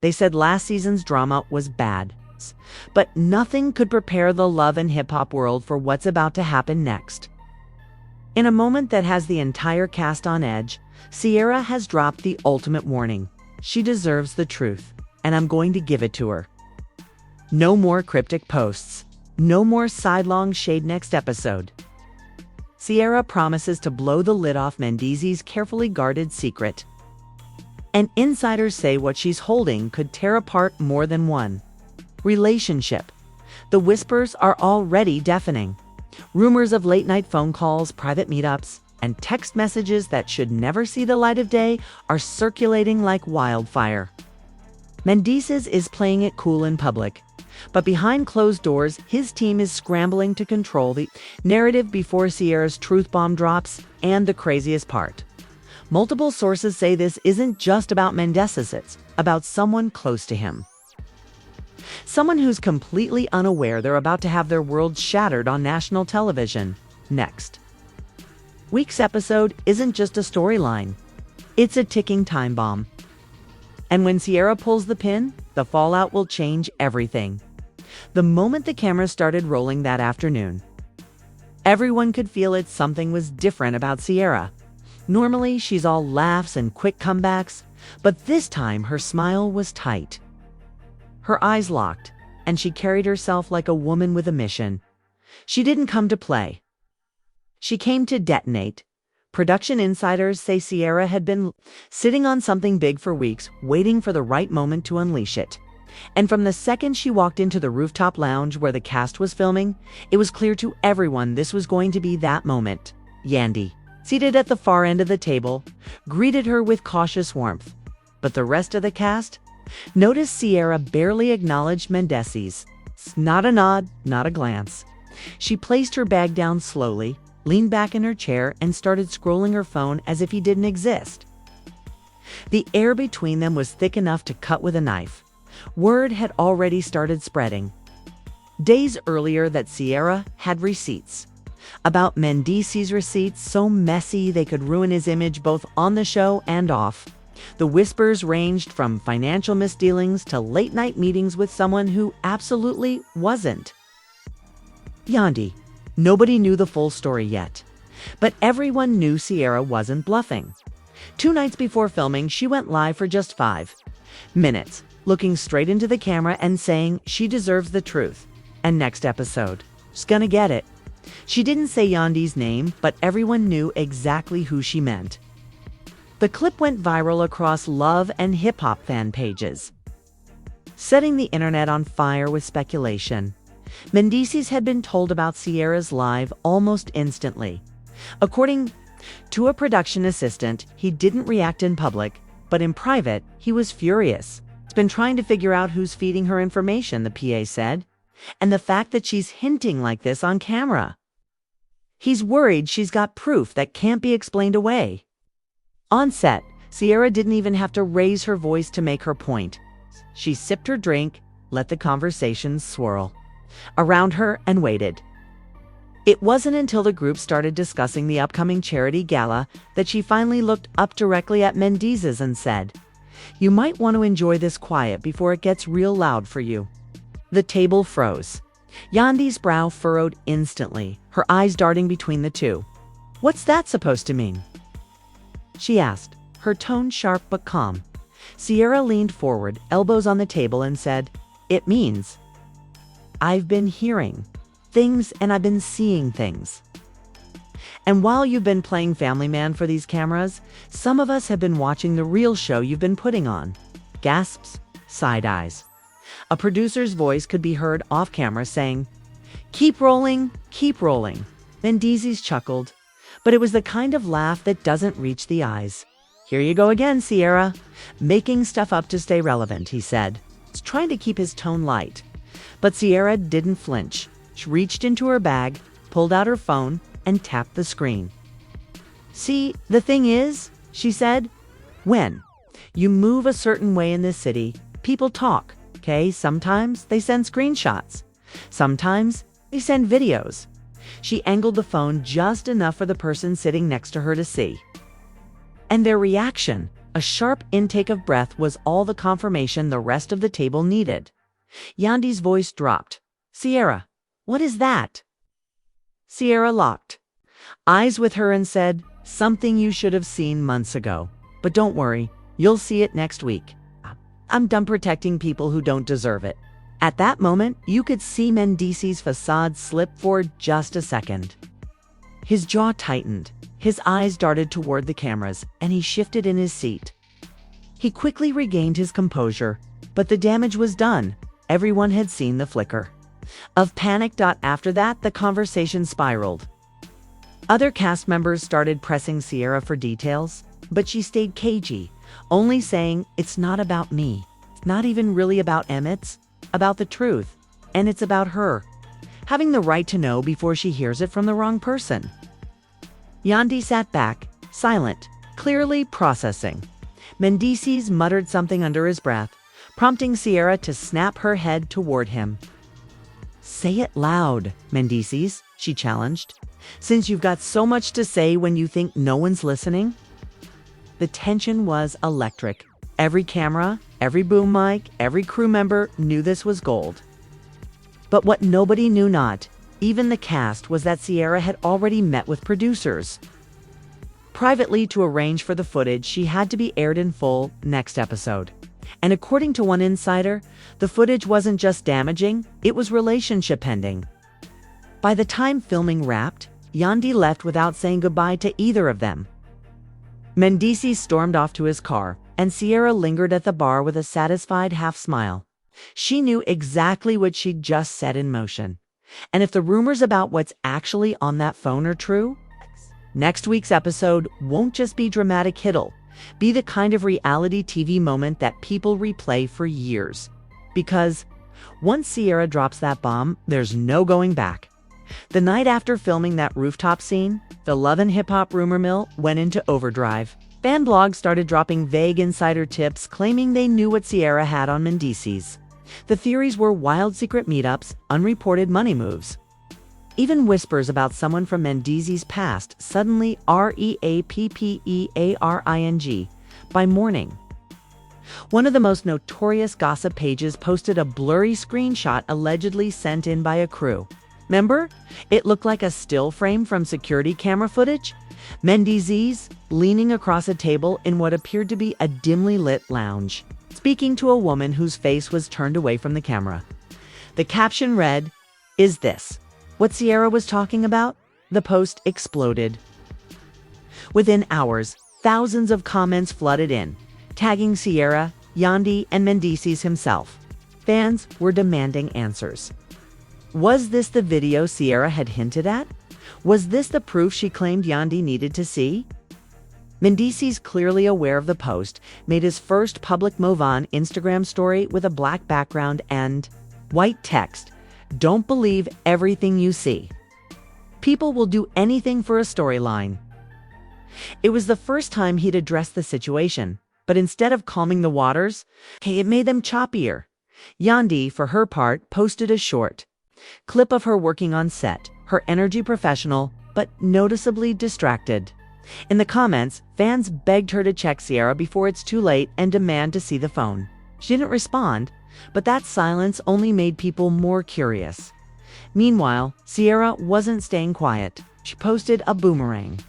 They said last season's drama was bad, but nothing could prepare the love and hip-hop world for what's about to happen next. In a moment that has the entire cast on edge, Sierra has dropped the ultimate warning. She deserves the truth, and I'm going to give it to her. No more cryptic posts. No more sidelong shade next episode. Sierra promises to blow the lid off Mendeecees' carefully guarded secret. And insiders say what she's holding could tear apart more than one relationship. The whispers are already deafening. Rumors of late-night phone calls, private meetups, and text messages that should never see the light of day are circulating like wildfire. Mendeecees is playing it cool in public, but behind closed doors, his team is scrambling to control the narrative before Sierra's truth bomb drops. And the craziest part, multiple sources say this isn't just about Mendeecees, it's about someone close to him. Someone who's completely unaware they're about to have their world shattered on national television. Next week's episode isn't just a storyline, it's a ticking time bomb. And when Sierra pulls the pin, the fallout will change everything. The moment the camera started rolling that afternoon, everyone could feel it. Something was different about Sierra. Normally, she's all laughs and quick comebacks, but this time her smile was tight. Her eyes locked, and she carried herself like a woman with a mission. She didn't come to play. She came to detonate. Production insiders say Sierra had been sitting on something big for weeks, waiting for the right moment to unleash it. And from the second she walked into the rooftop lounge where the cast was filming, it was clear to everyone this was going to be that moment. Yandy, seated at the far end of the table, greeted her with cautious warmth. But the rest of the cast noticed Sierra barely acknowledged Mendeecees. Not a nod, not a glance. She placed her bag down slowly, leaned back in her chair, and started scrolling her phone as if he didn't exist. The air between them was thick enough to cut with a knife. Word had already started spreading days earlier that Sierra had receipts. About Mendeecees' receipts so messy they could ruin his image both on the show and off. The whispers ranged from financial misdealings to late-night meetings with someone who absolutely wasn't. Yandy. Nobody knew the full story yet, but everyone knew Sierra wasn't bluffing. 2 nights before filming, she went live for just 5 minutes, looking straight into the camera and saying she deserves the truth. And next episode, she's gonna get it. She didn't say Yandy's name, but everyone knew exactly who she meant. The clip went viral across love and hip-hop fan pages, setting the internet on fire with speculation. Mendeecees had been told about Sierra's live almost instantly. According to a production assistant, he didn't react in public, but in private, he was furious. He's been trying to figure out who's feeding her information, the PA said, and the fact that she's hinting like this on camera. He's worried she's got proof that can't be explained away. On set, Sierra didn't even have to raise her voice to make her point. She sipped her drink, let the conversation swirl around her, and waited. It wasn't until the group started discussing the upcoming charity gala that she finally looked up directly at Mendeecees and said, "You might want to enjoy this quiet before it gets real loud for you." The table froze. Yandy's brow furrowed instantly, her eyes darting between the two. "What's that supposed to mean?" she asked, her tone sharp but calm. Sierra leaned forward, elbows on the table, and said, "It means I've been hearing things and I've been seeing things. And while you've been playing family man for these cameras, some of us have been watching the real show you've been putting on." Gasps, side eyes. A producer's voice could be heard off camera saying, "Keep rolling, keep rolling." Mendeecees chuckled, but it was the kind of laugh that doesn't reach the eyes. "Here you go again, Sierra. Making stuff up to stay relevant," he said, trying to keep his tone light. But Sierra didn't flinch. She reached into her bag, pulled out her phone, and tapped the screen. "See, the thing is," she said, "when you move a certain way in this city, people talk, okay? Sometimes they send screenshots. Sometimes they send videos." She angled the phone just enough for the person sitting next to her to see. And their reaction, A sharp intake of breath was all the confirmation the rest of the table needed. Yandi's voice dropped. "Sierra, what is that?" Sierra locked eyes with her and said, "Something you should have seen months ago. But don't worry, you'll see it next week. I'm done protecting people who don't deserve it." At that moment, you could see Mendeecees' facade slip for just a second. His jaw tightened, his eyes darted toward the cameras, and he shifted in his seat. He quickly regained his composure, but the damage was done. Everyone had seen the flicker of panic. After that, the conversation spiraled. Other cast members started pressing Sierra for details, but she stayed cagey, only saying, "It's not about me. It's not even really about Emmett's about the truth, and it's about her having the right to know before she hears it from the wrong person." Yandi sat back, silent, clearly processing. Mendeecees muttered something under his breath, prompting Sierra to snap her head toward him. "Say it loud, Mendeecees," she challenged, "since you've got so much to say when you think no one's listening." The tension was electric. Every camera, every boom mic, every crew member knew this was gold. But what nobody knew, not even the cast, was that Sierra had already met with producers privately to arrange for the footage she had to be aired in full next episode. And according to one insider, the footage wasn't just damaging, it was relationship ending. By the time filming wrapped, Yandi left without saying goodbye to either of them. Mendeecees stormed off to his car, and Sierra lingered at the bar with a satisfied half-smile. She knew exactly what she'd just set in motion. And if the rumors about what's actually on that phone are true, next week's episode won't just be dramatic hit'll be the kind of reality TV moment that people replay for years. Because once Sierra drops that bomb, there's no going back. The night after filming that rooftop scene, the Love and Hip Hop rumor mill went into overdrive. Fan blogs started dropping vague insider tips claiming they knew what Sierra had on Mendeecees. The theories were wild secret meetups, unreported money moves. Even whispers about someone from Mendeecees' past suddenly reappearing by morning. One of the most notorious gossip pages posted a blurry screenshot allegedly sent in by a crew member. It looked like a still frame from security camera footage. Mendeecees leaning across a table in what appeared to be a dimly lit lounge, speaking to a woman whose face was turned away from the camera. The caption read, "Is this what Sierra was talking about?" The post exploded. Within hours, thousands of comments flooded in, tagging Sierra, Yandi, and Mendeecees himself. Fans were demanding answers. Was this the video Sierra had hinted at? Was this the proof she claimed Yandi needed to see? Mendeecees, clearly aware of the post, made his first public move on Instagram story with a black background and white text, "Don't believe everything you see. People will do anything for a storyline." It was the first time he'd addressed the situation, but instead of calming the waters, it made them choppier. Yandi, for her part, posted a short clip of her working on set, her energy professional, but noticeably distracted. In the comments, fans begged her to check Sierra before it's too late and demand to see the phone. She didn't respond, but that silence only made people more curious. Meanwhile, Sierra wasn't staying quiet. She posted a boomerang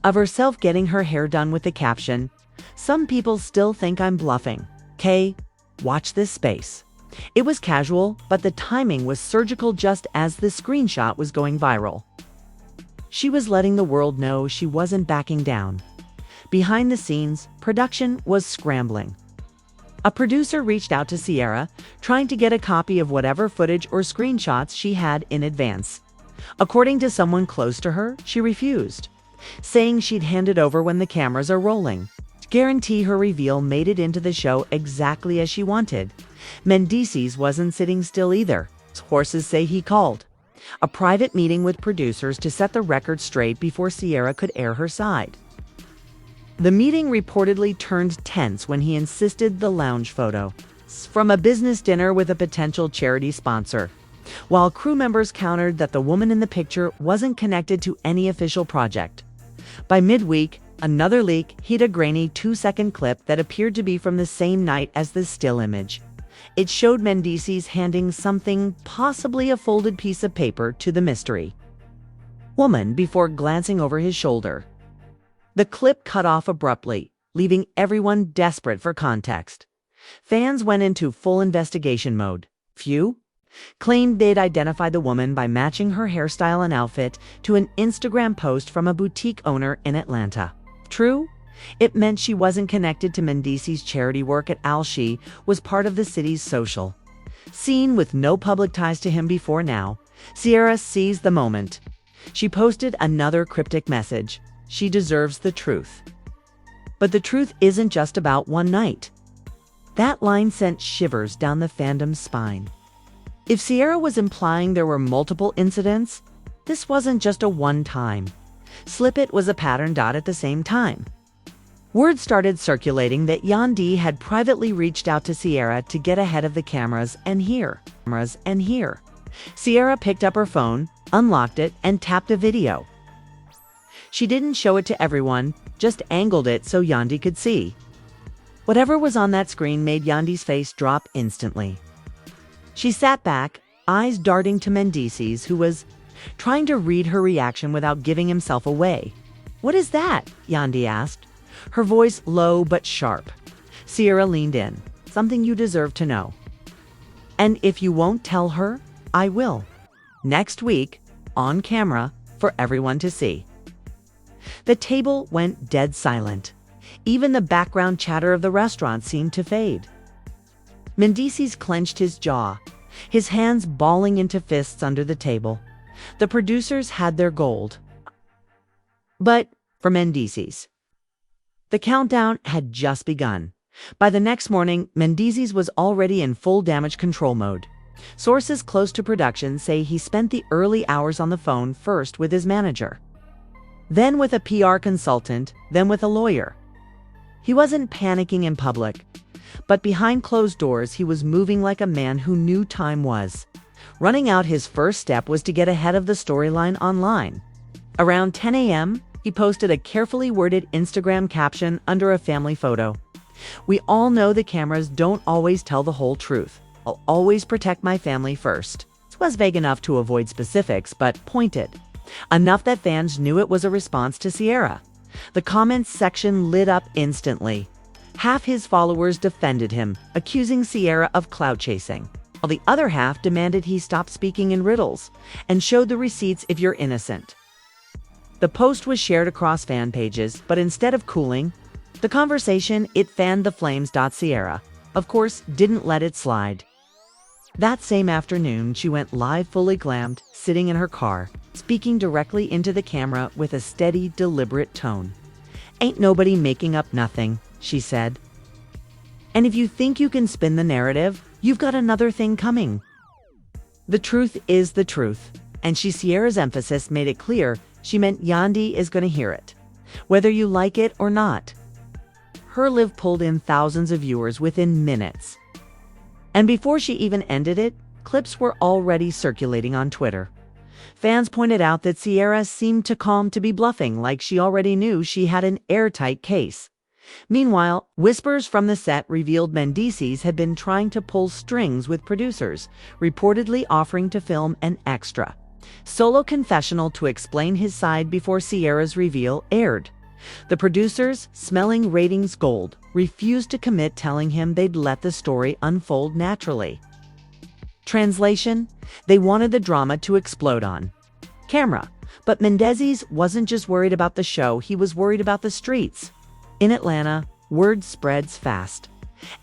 of herself getting her hair done with the caption, "Some people still think I'm bluffing. Watch this space." It was casual, but the timing was surgical just as the screenshot was going viral. She was letting the world know she wasn't backing down. Behind the scenes, production was scrambling. A producer reached out to Sierra, trying to get a copy of whatever footage or screenshots she had in advance. According to someone close to her, she refused, saying she'd hand it over when the cameras are rolling. To guarantee her reveal made it into the show exactly as she wanted. Mendeecees wasn't sitting still either. Horses say he called a private meeting with producers to set the record straight before Sierra could air her side. The meeting reportedly turned tense when he insisted the lounge photo from a business dinner with a potential charity sponsor, while crew members countered that the woman in the picture wasn't connected to any official project. By midweek, Another leak hid a grainy 2-second clip that appeared to be from the same night as the still image. It showed Mendeecees handing something, possibly a folded piece of paper, to the mystery woman before glancing over his shoulder. The clip cut off abruptly, leaving everyone desperate for context. Fans went into full investigation mode. Few claimed they'd identified the woman by matching her hairstyle and outfit to an Instagram post from a boutique owner in Atlanta. True, it meant she wasn't connected to Mendeecees' charity work at LHHATL was part of the city's social scene with no public ties to him before now. Ciara seized the moment. She posted another cryptic message. She deserves the truth. But the truth isn't just about one night. That line sent shivers down the fandom's spine. If Ciara was implying there were multiple incidents, this wasn't just a one-time slip, it was a pattern. At the same time, word started circulating that Yandhi had privately reached out to Ciara to get ahead of the cameras and hear. Ciara picked up her phone, unlocked it, and tapped a video. She didn't show it to everyone, just angled it so Yandhi could see. Whatever was on that screen made Yandhi's face drop instantly. She sat back, eyes darting to Mendeecees, who was trying to read her reaction without giving himself away. "What is that?" Yandhi asked, her voice low but sharp. Ciara leaned in. "Something you deserve to know. And if you won't tell her, I will. Next week, on camera, for everyone to see." The table went dead silent. Even the background chatter of the restaurant seemed to fade. Mendeecees clenched his jaw, his hands balling into fists under the table. The producers had their gold. But for Mendeecees, the countdown had just begun. By the next morning, Mendeecees was already in full damage control mode. Sources close to production say he spent the early hours on the phone, first with his manager, then with a PR consultant, then with a lawyer. He wasn't panicking in public, but behind closed doors he was moving like a man who knew time was running out. His first step was to get ahead of the storyline online. Around 10 a.m., he posted a carefully worded Instagram caption under a family photo. "We all know the cameras don't always tell the whole truth. I'll always protect my family first." This was vague enough to avoid specifics, but pointed enough that fans knew it was a response to Ciara. The comments section lit up instantly. Half his followers defended him, accusing Ciara of clout chasing, while the other half demanded he stop speaking in riddles and showed the receipts if you're innocent. The post was shared across fan pages, but instead of cooling the conversation, it fanned the flames. Ciara, of course, didn't let it slide. That same afternoon, she went live fully glammed, sitting in her car, speaking directly into the camera with a steady, deliberate tone. "Ain't nobody making up nothing," she said. "And if you think you can spin the narrative, you've got another thing coming. The truth is the truth." And Ciara's emphasis made it clear she meant Yandhi is going to hear it, whether you like it or not. Her live pulled in thousands of viewers within minutes. And before she even ended it, clips were already circulating on Twitter. Fans pointed out that Ciara seemed too calm to be bluffing, like she already knew she had an airtight case. Meanwhile, whispers from the set revealed Mendeecees had been trying to pull strings with producers, reportedly offering to film an extra solo confessional to explain his side before Ciara's reveal aired. The producers, smelling ratings gold, refused to commit, telling him they'd let the story unfold naturally. Translation: they wanted the drama to explode on camera. But Mendeecees wasn't just worried about the show, he was worried about the streets. In Atlanta, word spreads fast.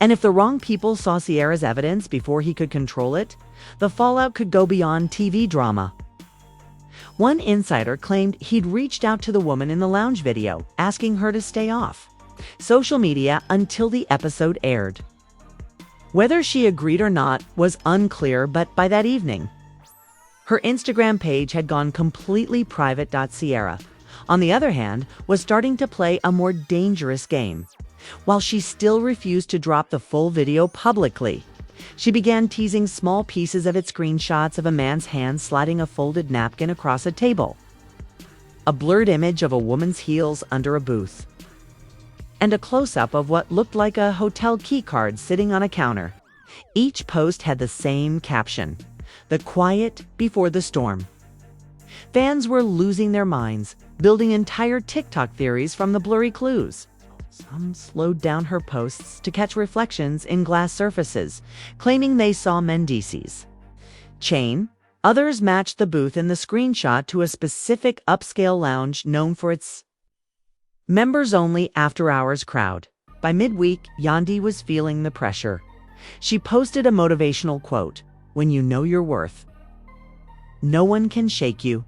And if the wrong people saw Ciara's evidence before he could control it, the fallout could go beyond TV drama. One insider claimed he'd reached out to the woman in the lounge video, asking her to stay off social media until the episode aired. Whether she agreed or not was unclear, but by that evening, her Instagram page had gone completely private. Ciara, on the other hand, was starting to play a more dangerous game. While she still refused to drop the full video publicly, she began teasing small pieces of it, screenshots of a man's hand sliding a folded napkin across a table. a blurred image of a woman's heels under a booth, and a close-up of what looked like a hotel keycard sitting on a counter. Each post had the same caption, "The quiet before the storm." Fans were losing their minds, building entire TikTok theories from the blurry clues. Some slowed down her posts to catch reflections in glass surfaces, claiming they saw Mendeecees chain. Others matched the booth in the screenshot to a specific upscale lounge known for its members-only after-hours crowd. By midweek, Yandi was feeling the pressure. She posted a motivational quote, "When you know your worth, no one can shake you,"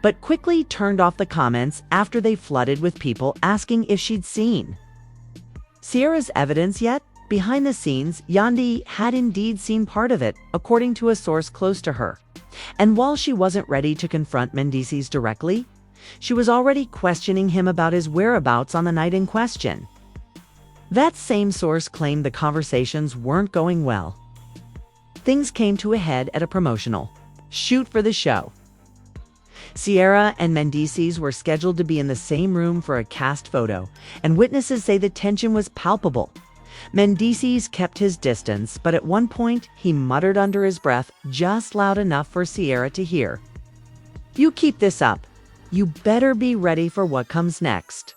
but quickly turned off the comments after they flooded with people asking if she'd seen Sierra's evidence yet. Behind the scenes, Yandi had indeed seen part of it, according to a source close to her. And while she wasn't ready to confront Mendeecees directly, she was already questioning him about his whereabouts on the night in question. That same source claimed the conversations weren't going well. Things came to a head at a promotional shoot for the show. Sierra and Mendeecees were scheduled to be in the same room for a cast photo, and witnesses say the tension was palpable. Mendeecees kept his distance, but at one point he muttered under his breath just loud enough for Sierra to hear, "You keep this up, you better be ready for what comes next."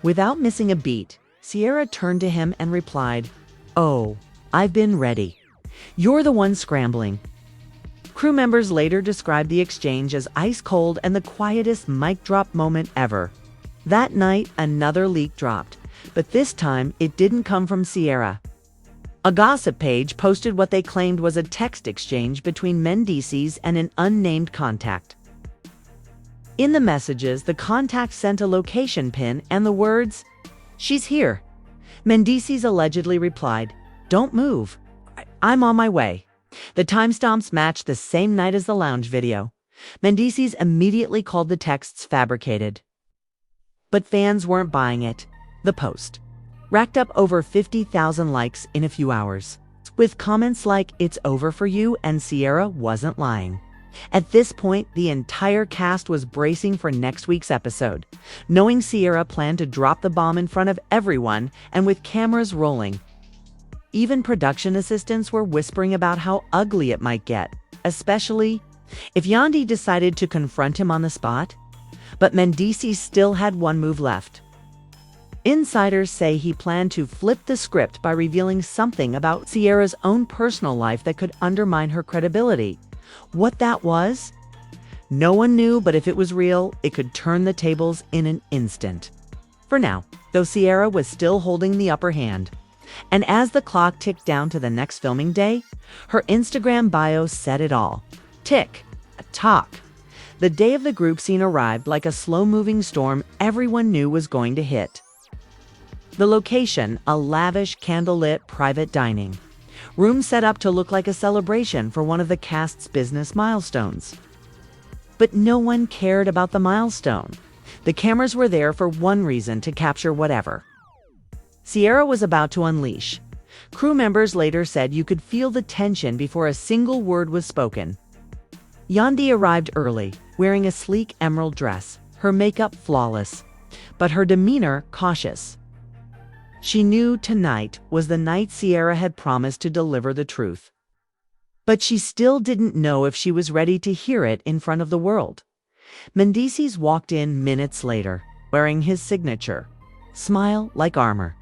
Without missing a beat, Sierra turned to him and replied, "Oh, I've been ready. You're the one scrambling." Crew members later described the exchange as ice cold and the quietest mic drop moment ever. That night, another leak dropped, but this time it didn't come from Sierra. A gossip page posted what they claimed was a text exchange between Mendeecees and an unnamed contact. In the messages, the contact sent a location pin and the words, "She's here." Mendeecees allegedly replied, "Don't move. I'm on my way." The timestamps matched the same night as the lounge video. Mendeecees immediately called the texts fabricated. But fans weren't buying it. The post racked up over 50,000 likes in a few hours, with comments like, "It's over for you," and "Sierra wasn't lying." At this point, the entire cast was bracing for next week's episode, knowing Sierra planned to drop the bomb in front of everyone and with cameras rolling. Even production assistants were whispering about how ugly it might get, especially if Yandi decided to confront him on the spot. But Mendeecees still had one move left. Insiders say he planned to flip the script by revealing something about Sierra's own personal life that could undermine her credibility. What that was? No one knew, but if it was real, it could turn the tables in an instant. For now, though, Sierra was still holding the upper hand. And as the clock ticked down to the next filming day, her Instagram bio said it all. Tick, tock. The day of the group scene arrived like a slow-moving storm everyone knew was going to hit. The location, a lavish, candlelit private dining room set up to look like a celebration for one of the cast's business milestones. But no one cared about the milestone. The cameras were there for one reason: to capture whatever Sierra was about to unleash. Crew members later said you could feel the tension before a single word was spoken. Yandi arrived early, wearing a sleek emerald dress, her makeup flawless, but her demeanor cautious. She knew tonight was the night Sierra had promised to deliver the truth. But she still didn't know if she was ready to hear it in front of the world. Mendeecees walked in minutes later, wearing his signature smile like armor.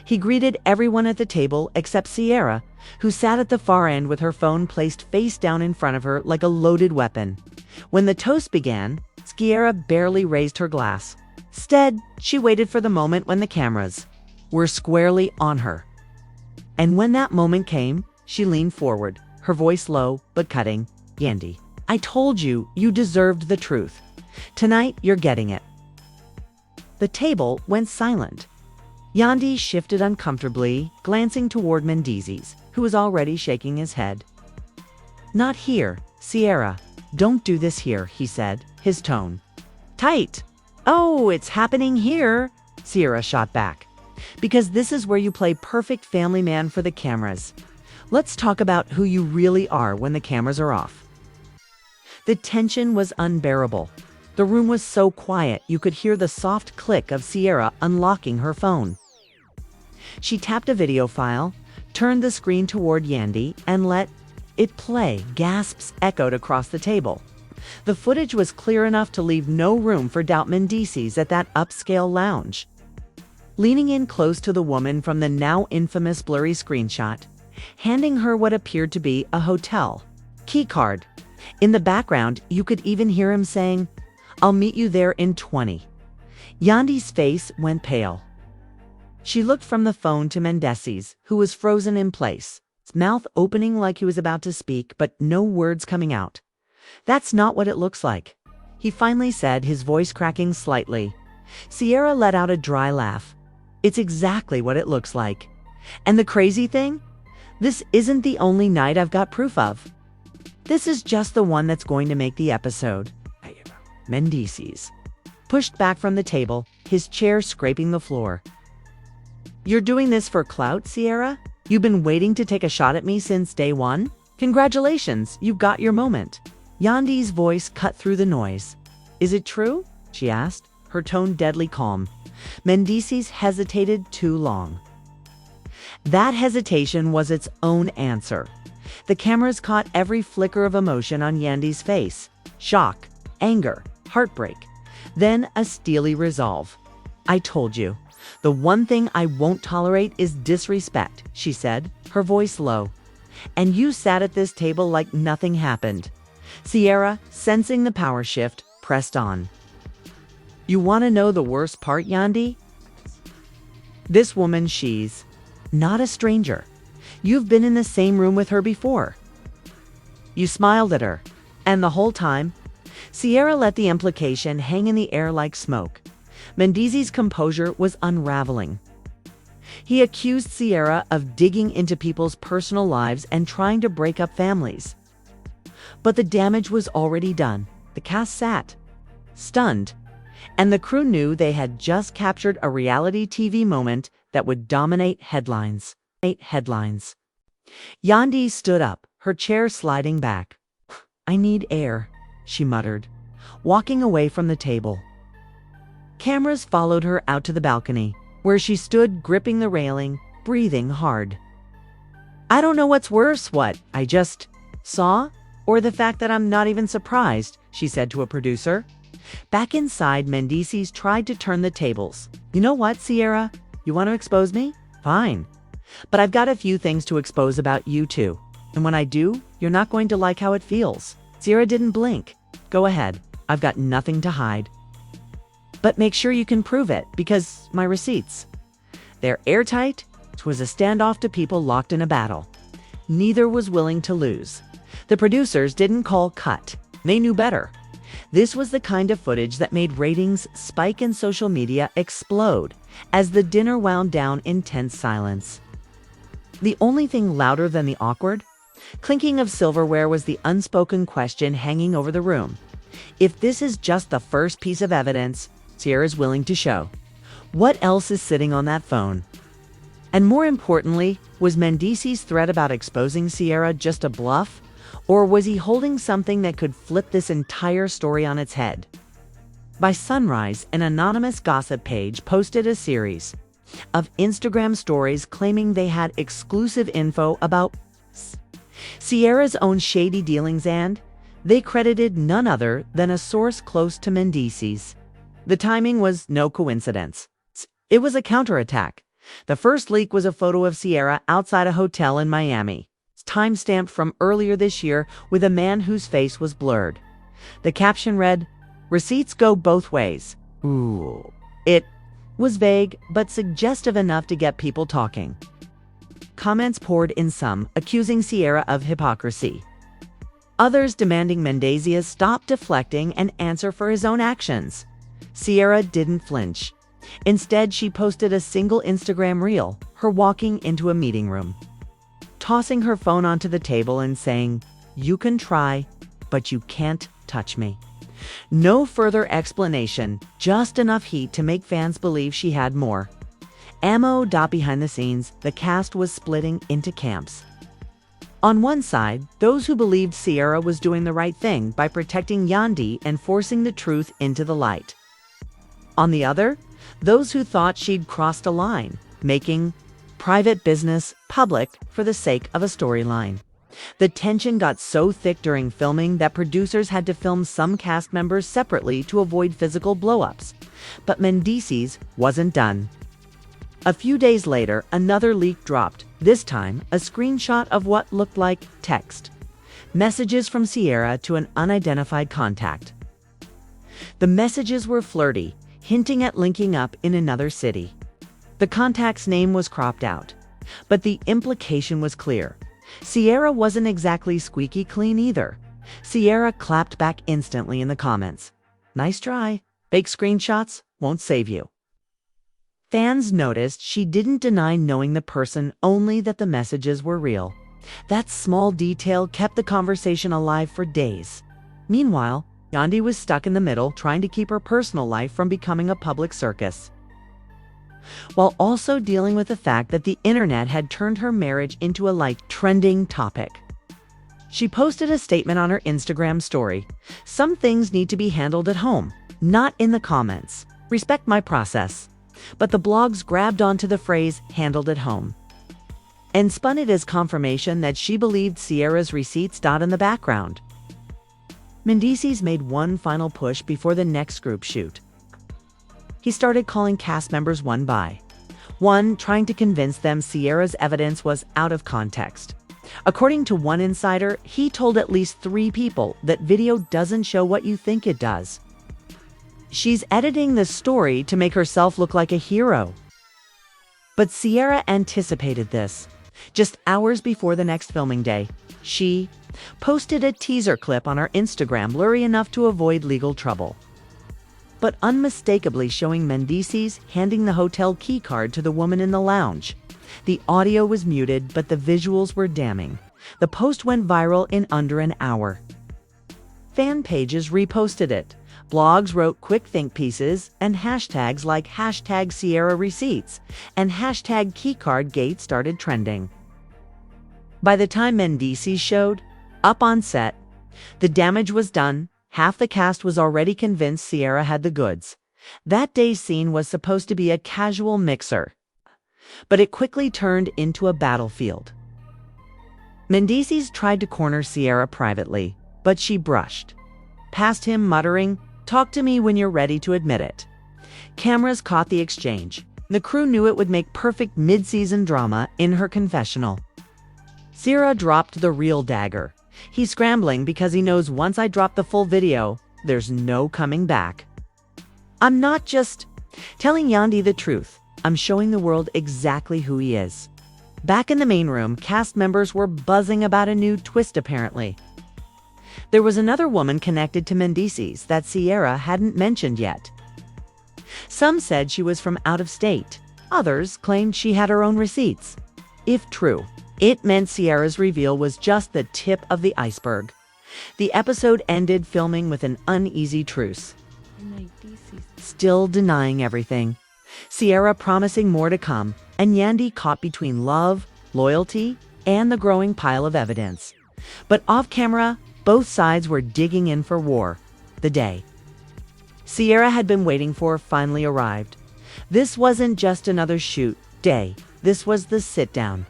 He greeted everyone at the table except Sierra, who sat at the far end with her phone placed face down in front of her like a loaded weapon. When the toast began, Sierra barely raised her glass. Instead, she waited for the moment when the cameras were squarely on her. And when that moment came, she leaned forward, her voice low but cutting. "Yandi, I told you, you deserved the truth. Tonight, you're getting it." The table went silent. Yandi shifted uncomfortably, glancing toward Mendeecees, who was already shaking his head. "Not here, Sierra. Don't do this here," he said, his tone tight. "Oh, it's happening here," Sierra shot back. "Because this is where you play perfect family man for the cameras. Let's talk about who you really are when the cameras are off." The tension was unbearable. The room was so quiet you could hear the soft click of Sierra unlocking her phone. She tapped a video file, turned the screen toward Yandy, and let it play. Gasps echoed across the table. The footage was clear enough to leave no room for doubt. Mendeecees at that upscale lounge. Leaning in close to the woman from the now infamous blurry screenshot, handing her what appeared to be a hotel keycard. In the background, you could even hear him saying, "I'll meet you there in 20. Yandy's face went pale. She looked from the phone to Mendeecees, who was frozen in place, his mouth opening like he was about to speak, but no words coming out. "That's not what it looks like," he finally said, his voice cracking slightly. Sierra let out a dry laugh. "It's exactly what it looks like. And the crazy thing? This isn't the only night I've got proof of. This is just the one that's going to make the episode." Mendeecees pushed back from the table, his chair scraping the floor. "You're doing this for clout, Sierra? You've been waiting to take a shot at me since day one? Congratulations, you got your moment." Yandy's voice cut through the noise. "Is it true?" she asked, her tone deadly calm. Mendeecees hesitated too long. That hesitation was its own answer. The cameras caught every flicker of emotion on Yandy's face. Shock, anger, heartbreak. Then a steely resolve. "I told you. The one thing I won't tolerate is disrespect," she said, her voice low. "And you sat at this table like nothing happened." Sierra, sensing the power shift, pressed on. "You want to know the worst part, Yandy? This woman, she's not a stranger. You've been in the same room with her before. You smiled at her. And the whole time?" Sierra let the implication hang in the air like smoke. Mendeecees' composure was unraveling. He accused Sierra of digging into people's personal lives and trying to break up families. But the damage was already done. The cast sat, stunned, and the crew knew they had just captured a reality TV moment that would dominate headlines. Yandy stood up, her chair sliding back. "I need air," she muttered, walking away from the table. Cameras followed her out to the balcony, where she stood gripping the railing, breathing hard. "I don't know what's worse, what I just saw, or the fact that I'm not even surprised," she said to a producer. Back inside, Mendeecees tried to turn the tables. "You know what, Sierra? You want to expose me? Fine. But I've got a few things to expose about you too. And when I do, you're not going to like how it feels." Sierra didn't blink. "Go ahead. I've got nothing to hide. But make sure you can prove it, because my receipts, they're airtight." It was a standoff to people locked in a battle. Neither was willing to lose. The producers didn't call cut. They knew better. This was the kind of footage that made ratings spike and social media explode as the dinner wound down in tense silence. The only thing louder than the awkward clinking of silverware was the unspoken question hanging over the room. If this is just the first piece of evidence Sierra's willing to show, what else is sitting on that phone? And more importantly, was Mendeecees' threat about exposing Sierra just a bluff? Or was he holding something that could flip this entire story on its head? By sunrise, an anonymous gossip page posted a series of Instagram stories claiming they had exclusive info about Sierra's own shady dealings, and they credited none other than a source close to Mendeecees. The timing was no coincidence. It was a counterattack. The first leak was a photo of Sierra outside a hotel in Miami, time-stamped from earlier this year with a man whose face was blurred. The caption read, "Receipts go both ways." Ooh. It was vague, but suggestive enough to get people talking. Comments poured in, some accusing Sierra of hypocrisy, others demanding Mendeecees stop deflecting and answer for his own actions. Sierra didn't flinch. Instead, she posted a single Instagram reel, her walking into a meeting room, tossing her phone onto the table and saying, "You can try, but you can't touch me." No further explanation, just enough heat to make fans believe she had more ammo. Behind the scenes, the cast was splitting into camps. On one side, those who believed Sierra was doing the right thing by protecting Yandi and forcing the truth into the light. On the other, those who thought she'd crossed a line, making private business public for the sake of a storyline. The tension got so thick during filming that producers had to film some cast members separately to avoid physical blow-ups. But Mendeecees wasn't done. A few days later, another leak dropped, this time a screenshot of what looked like text. Messages from Sierra to an unidentified contact. The messages were flirty, hinting at linking up in another city. The contact's name was cropped out, but the implication was clear. Sierra wasn't exactly squeaky clean either. Sierra clapped back instantly in the comments. Nice try. Fake screenshots won't save you. Fans noticed she didn't deny knowing the person, only that the messages were real. That small detail kept the conversation alive for days. Meanwhile, Yandi was stuck in the middle, trying to keep her personal life from becoming a public circus, while also dealing with the fact that the internet had turned her marriage into a trending topic. She posted a statement on her Instagram story. Some things need to be handled at home, not in the comments. Respect my process. But the blogs grabbed onto the phrase handled at home and spun it as confirmation that she believed Sierra's receipts in the background. Mendeecees made one final push before the next group shoot. He started calling cast members one by one, trying to convince them Sierra's evidence was out of context. According to one insider, he told at least 3 people that video doesn't show what you think it does. She's editing the story to make herself look like a hero. But Sierra anticipated this. Just hours before the next filming day, she posted a teaser clip on her Instagram, blurry enough to avoid legal trouble, but unmistakably showing Mendeecees handing the hotel keycard to the woman in the lounge. The audio was muted, but the visuals were damning. The post went viral in under an hour. Fan pages reposted it. Blogs wrote quick think pieces, and hashtags like #SierraReceipts and #KeycardGate started trending. By the time Mendeecees showed up on set, the damage was done. Half the cast was already convinced Sierra had the goods. That day's scene was supposed to be a casual mixer, but it quickly turned into a battlefield. Mendeecees tried to corner Sierra privately, but she brushed past him, muttering, "Talk to me when you're ready to admit it." Cameras caught the exchange. The crew knew it would make perfect mid-season drama in her confessional. Sierra dropped the real dagger. He's scrambling because he knows once I drop the full video, there's no coming back. I'm not just telling Yandi the truth. I'm showing the world exactly who he is. Back in the main room, cast members were buzzing about a new twist apparently. There was another woman connected to Mendeecees that Sierra hadn't mentioned yet. Some said she was from out of state. Others claimed she had her own receipts. If true, it meant Sierra's reveal was just the tip of the iceberg. The episode ended filming with an uneasy truce. Still denying everything. Sierra promising more to come, and Yandi caught between love, loyalty, and the growing pile of evidence. But off camera, both sides were digging in for war. The day Sierra had been waiting for finally arrived. This wasn't just another shoot day. This was the sit-down.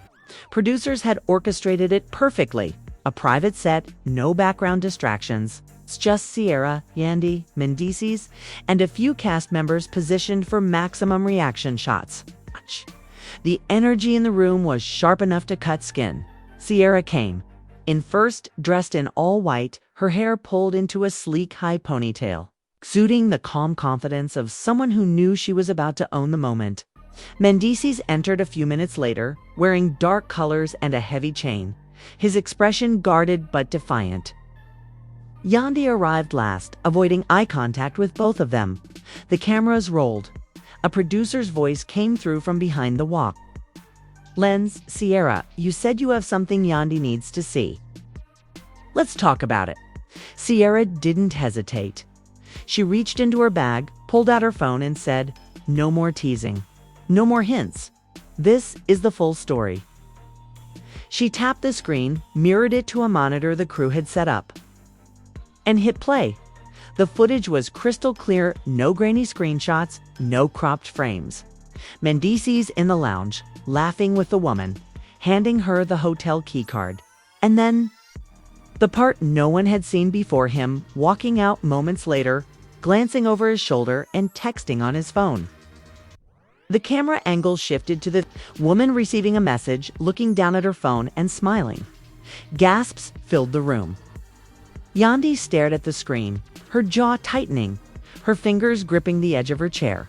Producers had orchestrated it perfectly. A private set, no background distractions. It's just Sierra, Yandi, Mendeecees, and a few cast members positioned for maximum reaction shots. The energy in the room was sharp enough to cut skin. Sierra came in first, dressed in all white, her hair pulled into a sleek high ponytail, exuding the calm confidence of someone who knew she was about to own the moment. Mendeecees entered a few minutes later, wearing dark colors and a heavy chain, his expression guarded but defiant. Yandi arrived last, avoiding eye contact with both of them. The cameras rolled. A producer's voice came through from behind the wok. "Lens, Sierra, you said you have something Yandi needs to see. Let's talk about it." Sierra didn't hesitate. She reached into her bag, pulled out her phone, and said, "No more teasing. No more hints. This is the full story." She tapped the screen, mirrored it to a monitor the crew had set up, and hit play. The footage was crystal clear, no grainy screenshots, no cropped frames. Mendeecees in the lounge, laughing with the woman, handing her the hotel keycard. And then, the part no one had seen before him, walking out moments later, glancing over his shoulder and texting on his phone. The camera angle shifted to the woman receiving a message, looking down at her phone and smiling. Gasps filled the room. Yandi stared at the screen, her jaw tightening, her fingers gripping the edge of her chair.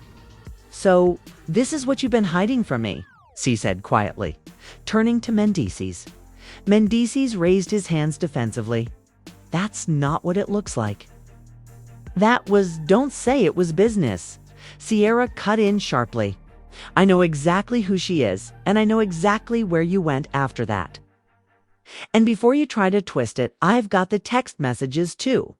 "So, this is what you've been hiding from me," she said quietly, turning to Mendeecees. Mendeecees raised his hands defensively. "That's not what it looks like." Don't say it was business." Sierra cut in sharply. "I know exactly who she is, and I know exactly where you went after that. And before you try to twist it, I've got the text messages too."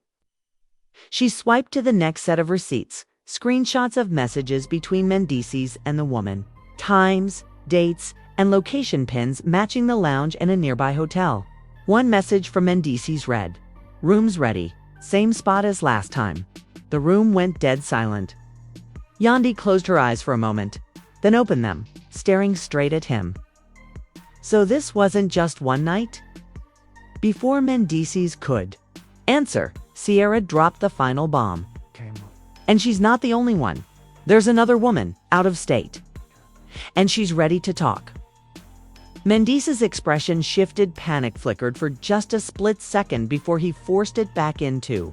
She swiped to the next set of receipts, screenshots of messages between Mendeecees and the woman, times, dates, and location pins matching the lounge and a nearby hotel. One message from Mendeecees read, "Room's ready, same spot as last time." The room went dead silent. Yandi closed her eyes for a moment, then opened them, staring straight at him. So this wasn't just one night? Before Mendeecees could answer, Sierra dropped the final bomb. "And she's not the only one. There's another woman, out of state. And she's ready to talk." Mendeecees' expression shifted, panic flickered for just a split second before he forced it back into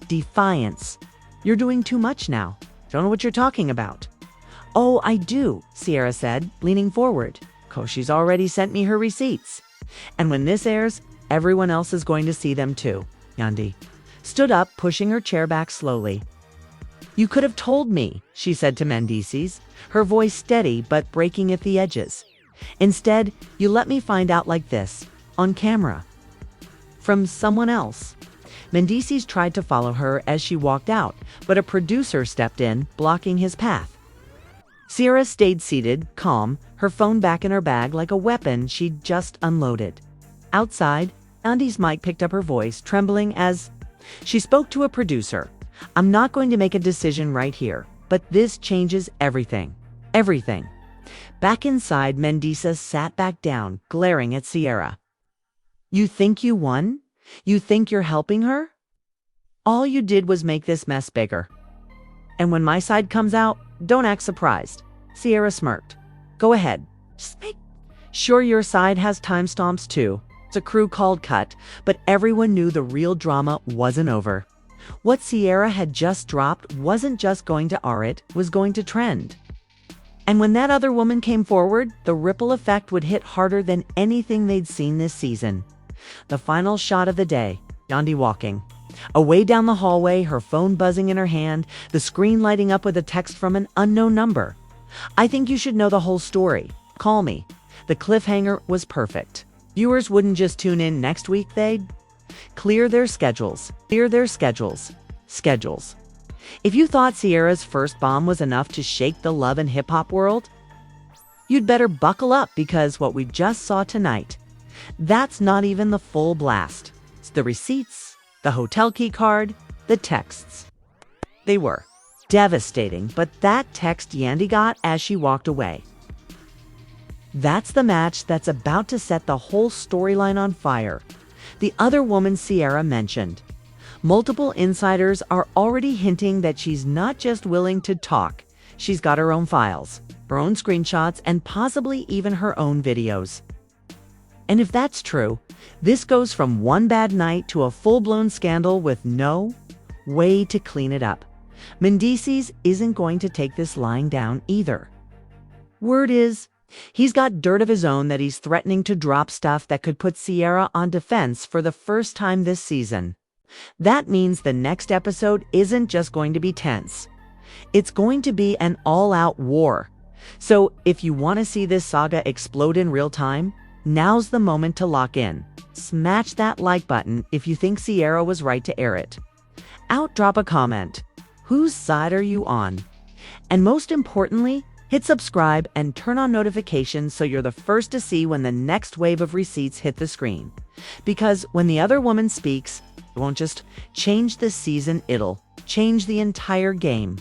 defiance. "You're doing too much now. Don't know what you're talking about." "Oh, I do," Sierra said, leaning forward. "'Cause she's already sent me her receipts. And when this airs, everyone else is going to see them too." Yandi stood up, pushing her chair back slowly. "You could have told me," she said to Mendeecees, her voice steady but breaking at the edges. "Instead, you let me find out like this, on camera. From someone else." Mendeecees tried to follow her as she walked out, but a producer stepped in, blocking his path. Sierra stayed seated, calm, her phone back in her bag like a weapon she'd just unloaded. Outside, Yandi's mic picked up her voice, trembling as she spoke to a producer. "I'm not going to make a decision right here, but this changes everything. Everything." Back inside, Mendeecees sat back down, glaring at Sierra. "You think you won? You think you're helping her? All you did was make this mess bigger. And when my side comes out, don't act surprised." Sierra smirked. "Go ahead. Just make sure your side has timestamps too." It's a crew called cut, but everyone knew the real drama wasn't over. What Sierra had just dropped wasn't just going to R, it was going to trend. And when that other woman came forward, the ripple effect would hit harder than anything they'd seen this season. The final shot of the day, Yandi walking. Away down the hallway, her phone buzzing in her hand, the screen lighting up with a text from an unknown number. "I think you should know the whole story. Call me." The cliffhanger was perfect. Viewers wouldn't just tune in next week, they'd clear their schedules. Schedules. If you thought Sierra's first bomb was enough to shake the love and hip-hop world, you'd better buckle up, because what we just saw tonight, that's not even the full blast. It's the receipts, the hotel key card, the texts. They were devastating, but that text Yandi got as she walked away. That's the match that's about to set the whole storyline on fire. The other woman Sierra mentioned. Multiple insiders are already hinting that she's not just willing to talk, she's got her own files, her own screenshots, and possibly even her own videos. And if that's true, this goes from one bad night to a full-blown scandal with no way to clean it up. Mendeecees isn't going to take this lying down either. Word is, he's got dirt of his own that he's threatening to drop, stuff that could put Sierra on defense for the first time this season. That means the next episode isn't just going to be tense. It's going to be an all-out war. So if you want to see this saga explode in real time, now's the moment to lock in. Smash that like button if you think Sierra was right to air it. Drop a comment. Whose side are you on? And most importantly, Hit subscribe and turn on notifications so you're the first to see when the next wave of receipts hit the screen. Because when the other woman speaks, it won't just change this season, it'll change the entire game.